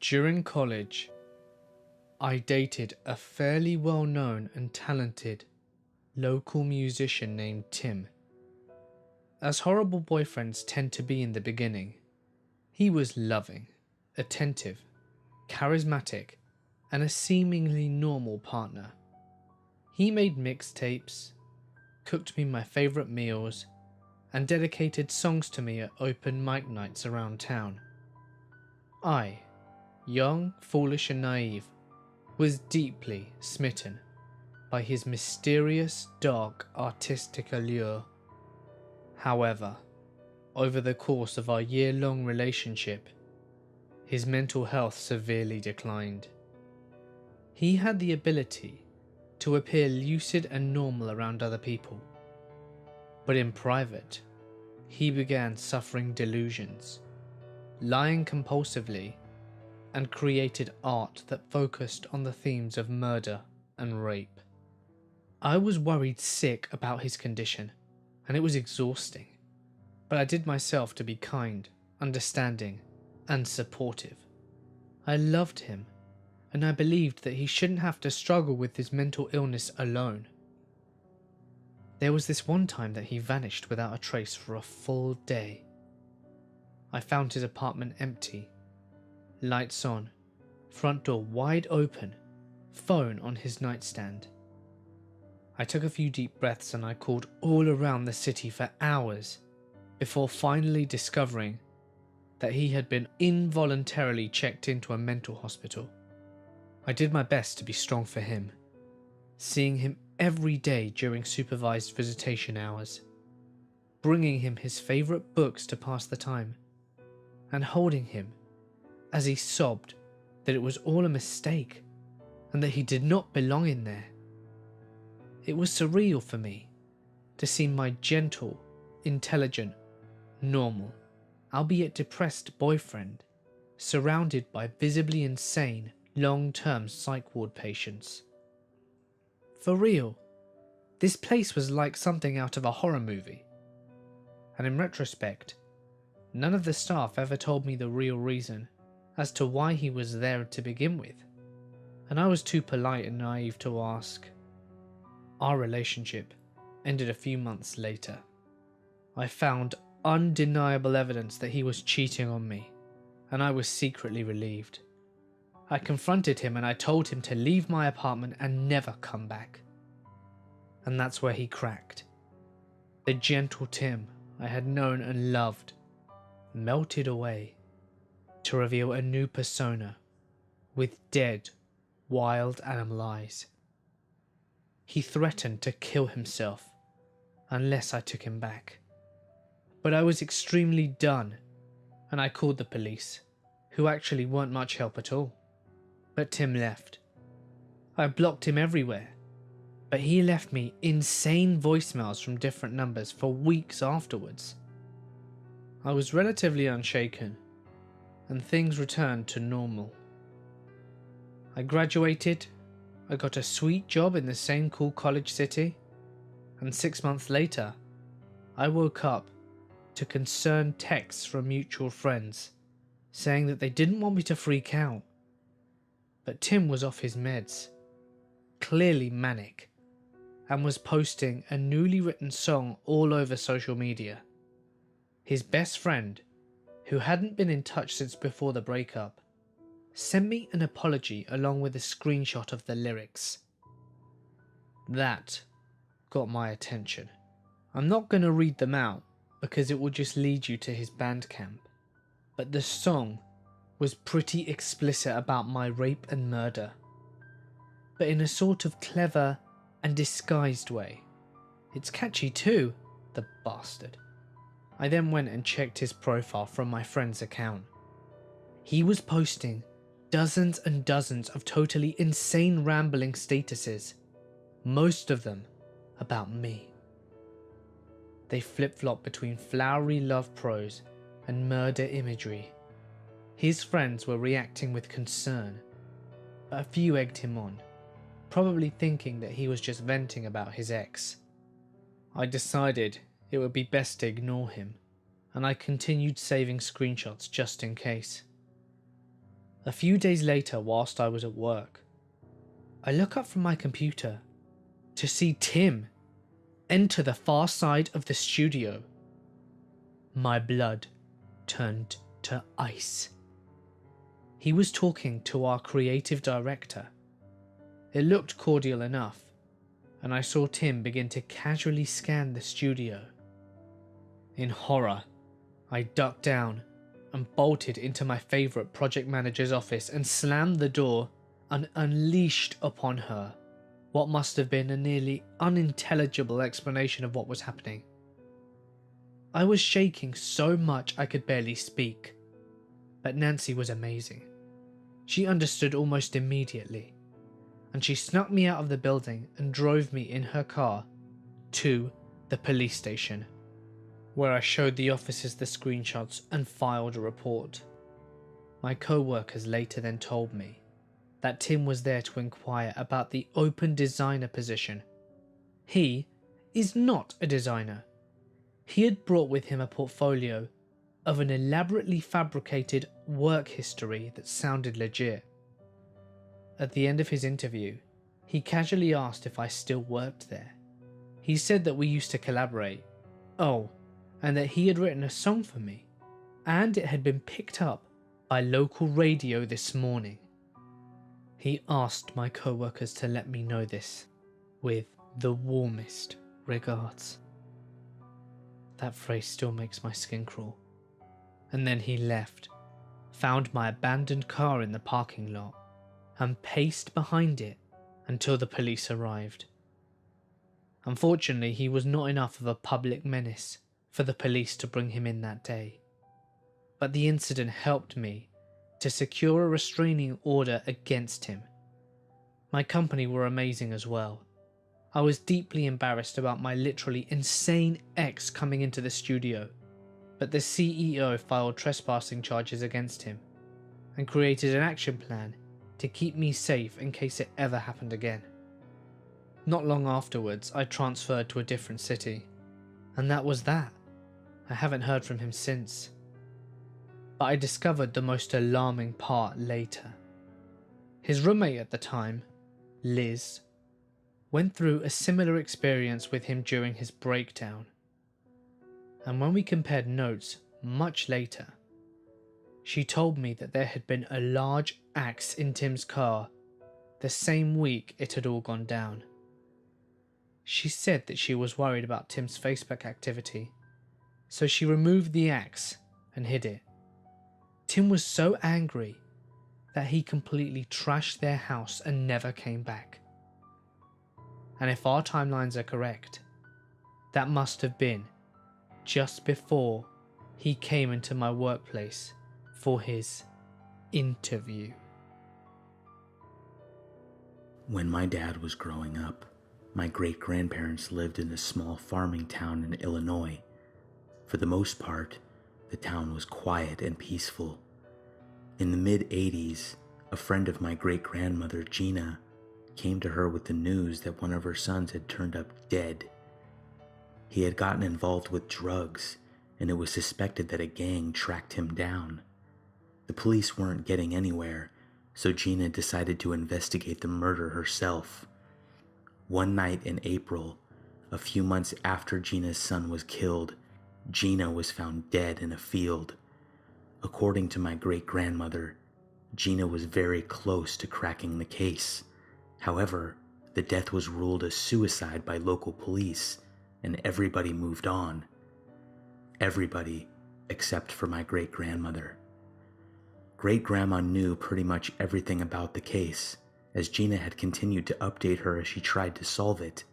During college, I dated a fairly well-known and talented local musician named Tim. As horrible boyfriends tend to be in the beginning, he was loving, attentive, charismatic, and a seemingly normal partner. He made mixtapes, cooked me my favourite meals, and dedicated songs to me at open mic nights around town. I, young, foolish and naive, was deeply smitten by his mysterious, dark, artistic allure. However, over the course of our year-long relationship, his mental health severely declined. He had the ability to appear lucid and normal around other people, but in private, he began suffering delusions, lying compulsively, and created art that focused on the themes of murder and rape. I was worried sick about his condition, and it was exhausting, but I did myself to be kind, understanding, and supportive. I loved him, and I believed that he shouldn't have to struggle with his mental illness alone. There was this one time that he vanished without a trace for a full day. I found his apartment empty, lights on, front door wide open, phone on his nightstand. I took a few deep breaths and I called all around the city for hours before finally discovering that he had been involuntarily checked into a mental hospital. I did my best to be strong for him, seeing him every day during supervised visitation hours, bringing him his favourite books to pass the time, and holding him as he sobbed that it was all a mistake and that he did not belong in there. It was surreal for me to see my gentle, intelligent, normal, albeit depressed boyfriend surrounded by visibly insane, long-term psych ward patients. For real, this place was like something out of a horror movie. And in retrospect, none of the staff ever told me the real reason as to why he was there to begin with, and I was too polite and naive to ask. Our relationship ended a few months later. I found undeniable evidence that he was cheating on me, and I was secretly relieved. I confronted him and I told him to leave my apartment and never come back. And that's where he cracked. The gentle Tim I had known and loved melted away to reveal a new persona with dead, wild animal eyes. He threatened to kill himself unless I took him back. But I was extremely done, and I called the police, who actually weren't much help at all. But Tim left. I blocked him everywhere, but he left me insane voicemails from different numbers for weeks afterwards. I was relatively unshaken, and things returned to normal. I graduated, I got a sweet job in the same cool college city, and 6 months later, I woke up to concerned texts from mutual friends saying that they didn't want me to freak out. But Tim was off his meds, clearly manic, and was posting a newly written song all over social media. His best friend, who hadn't been in touch since before the breakup, sent me an apology along with a screenshot of the lyrics. That got my attention. I'm not going to read them out because it will just lead you to his Bandcamp, but the song was pretty explicit about my rape and murder, but in a sort of clever and disguised way. It's catchy too, the bastard. I then went and checked his profile from my friend's account. He was posting dozens and dozens of totally insane rambling statuses, most of them about me. They flip-flop between flowery love prose and murder imagery. His friends were reacting with concern, but a few egged him on, probably thinking that he was just venting about his ex. I decided it would be best to ignore him, and I continued saving screenshots just in case. A few days later, whilst I was at work, I look up from my computer to see Tim enter the far side of the studio. My blood turned to ice. He was talking to our creative director. It looked cordial enough, and I saw Tim begin to casually scan the studio. In horror, I ducked down and bolted into my favourite project manager's office and slammed the door and unleashed upon her what must have been a nearly unintelligible explanation of what was happening. I was shaking so much I could barely speak, but Nancy was amazing. She understood almost immediately, and she snuck me out of the building and drove me in her car to the police station, where I showed the officers the screenshots and filed a report. My co-workers later then told me that Tim was there to inquire about the open designer position. He is not a designer. He had brought with him a portfolio of an elaborately fabricated work history that sounded legit. At the end of his interview, he casually asked if I still worked there. He said that we used to collaborate. Oh, and that he had written a song for me, and it had been picked up by local radio this morning. He asked my co-workers to let me know this, with the warmest regards. That phrase still makes my skin crawl. And then he left, found my abandoned car in the parking lot, and paced behind it until the police arrived. Unfortunately, he was not enough of a public menace for the police to bring him in that day. But the incident helped me to secure a restraining order against him. My company were amazing as well. I was deeply embarrassed about my literally insane ex coming into the studio, but the CEO filed trespassing charges against him and created an action plan to keep me safe in case it ever happened again. Not long afterwards, I transferred to a different city, and that was that. I haven't heard from him since. But I discovered the most alarming part later. His roommate at the time, Liz, went through a similar experience with him during his breakdown. And when we compared notes much later, she told me that there had been a large axe in Tim's car the same week it had all gone down. She said that she was worried about Tim's Facebook activity, so she removed the axe and hid it. Tim was so angry that he completely trashed their house and never came back. And if our timelines are correct, that must have been just before he came into my workplace for his interview. When my dad was growing up, my great-grandparents lived in a small farming town in Illinois. For the most part, the town was quiet and peaceful. In the mid-'80s, a friend of my great-grandmother, Gina, came to her with the news that one of her sons had turned up dead. He had gotten involved with drugs, and it was suspected that a gang tracked him down. The police weren't getting anywhere, so Gina decided to investigate the murder herself. One night in April, a few months after Gina's son was killed, Gina was found dead in a field. According to my great-grandmother, Gina was very close to cracking the case. However, the death was ruled a suicide by local police, and everybody moved on. Everybody except for my great-grandmother. Great-grandma knew pretty much everything about the case, as Gina had continued to update her as she tried to solve it.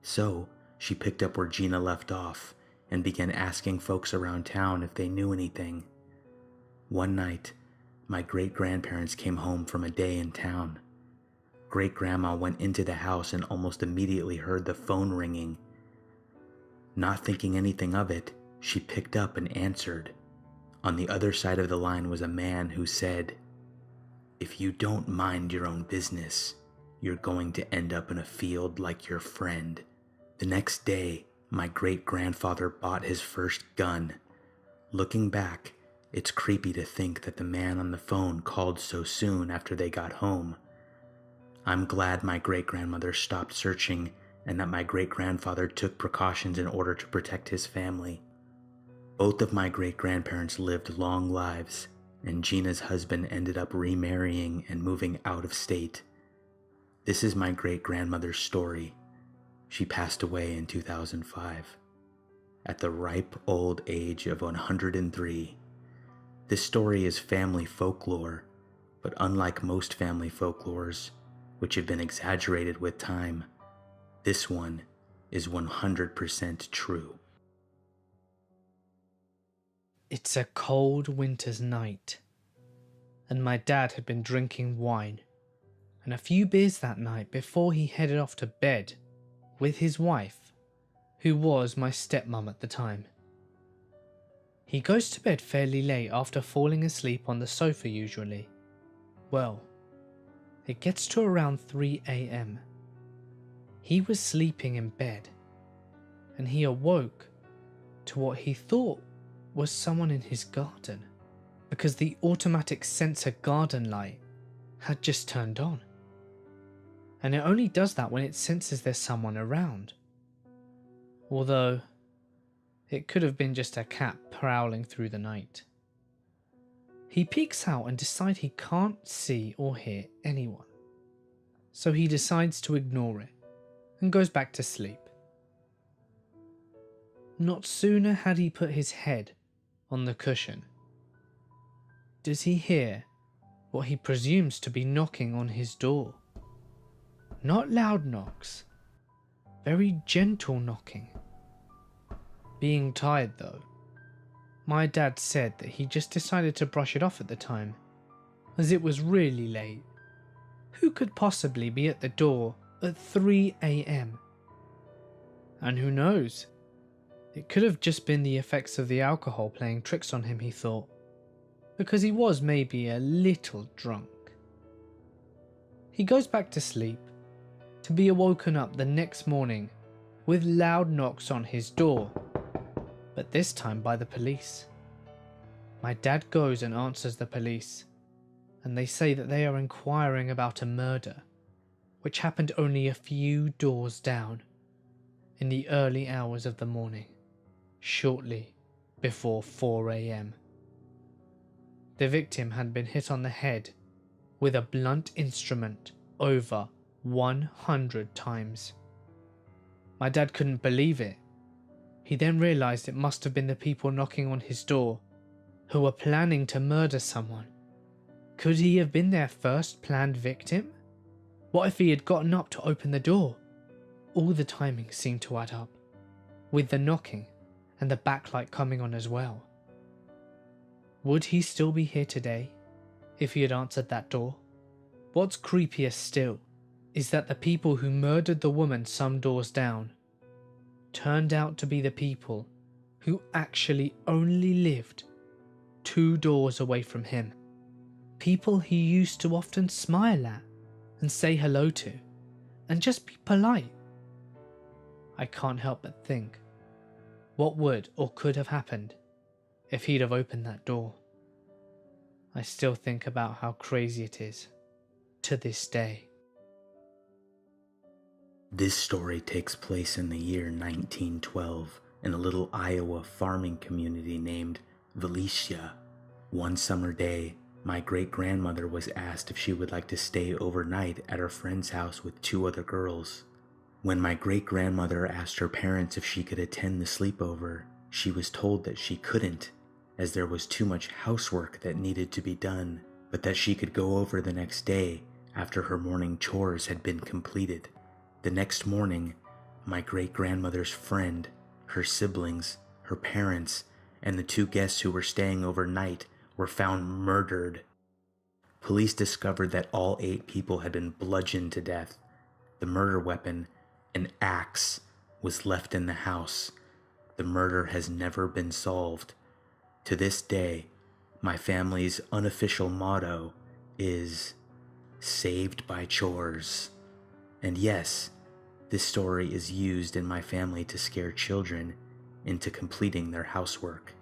So, she picked up where Gina left off and began asking folks around town if they knew anything. One night, my great-grandparents came home from a day in town. Great-grandma went into the house and almost immediately heard the phone ringing. Not thinking anything of it, she picked up and answered. On the other side of the line was a man who said, "If you don't mind your own business, you're going to end up in a field like your friend." The next day, my great-grandfather bought his first gun. Looking back, It's creepy to think that the man on the phone called so soon after they got home. I'm glad my great-grandmother stopped searching and that my great-grandfather took precautions in order to protect his family. Both of my great-grandparents lived long lives, and Gina's husband ended up remarrying and moving out of state. This is my great-grandmother's story. She passed away in 2005, at the ripe old age of 103. This story is family folklore, but unlike most family folklores, which have been exaggerated with time, this one is 100% true. It's a cold winter's night, and my dad had been drinking wine and a few beers that night before he headed off to bed with his wife, who was my stepmom at the time. He goes to bed fairly late after falling asleep on the sofa usually. Well, it gets to around 3 a.m. He was sleeping in bed, and he awoke to what he thought was someone in his garden, because the automatic sensor garden light had just turned on. And it only does that when it senses there's someone around. Although, it could have been just a cat prowling through the night. He peeks out and decides he can't see or hear anyone. So he decides to ignore it and goes back to sleep. Not sooner had he put his head on the cushion, does he hear what he presumes to be knocking on his door. Not loud knocks, very gentle knocking. Being tired though, my dad said that he just decided to brush it off at the time, as it was really late. Who could possibly be at the door at 3 a.m? And who knows, it could have just been the effects of the alcohol playing tricks on him, he thought, because he was maybe a little drunk. He goes back to sleep, to be awoken up the next morning with loud knocks on his door, but this time by the police. My dad goes and answers the police, and they say that they are inquiring about a murder, which happened only a few doors down, in the early hours of the morning, shortly before 4 a.m. The victim had been hit on the head with a blunt instrument over 100 times. My dad couldn't believe it. He then realised it must have been the people knocking on his door who were planning to murder someone. Could he have been their first planned victim? What if he had gotten up to open the door? All the timing seemed to add up, with the knocking and the backlight coming on as well. Would he still be here today if he had answered that door? What's creepier still is that the people who murdered the woman some doors down turned out to be the people who actually only lived 2 doors away from him. People he used to often smile at and say hello to and just be polite. I can't help but think, what would or could have happened if he'd have opened that door? I still think about how crazy it is to this day. This story takes place in the year 1912 in a little Iowa farming community named Valicia. One summer day, my great-grandmother was asked if she would like to stay overnight at her friend's house with 2 other girls. When my great-grandmother asked her parents if she could attend the sleepover, she was told that she couldn't, as there was too much housework that needed to be done, but that she could go over the next day after her morning chores had been completed. The next morning, my great-grandmother's friend, her siblings, her parents, and the 2 guests who were staying overnight were found murdered. Police discovered that all 8 people had been bludgeoned to death. The murder weapon, an axe, was left in the house. The murder has never been solved. To this day, my family's unofficial motto is "Saved by Chores." And yes, this story is used in my family to scare children into completing their housework.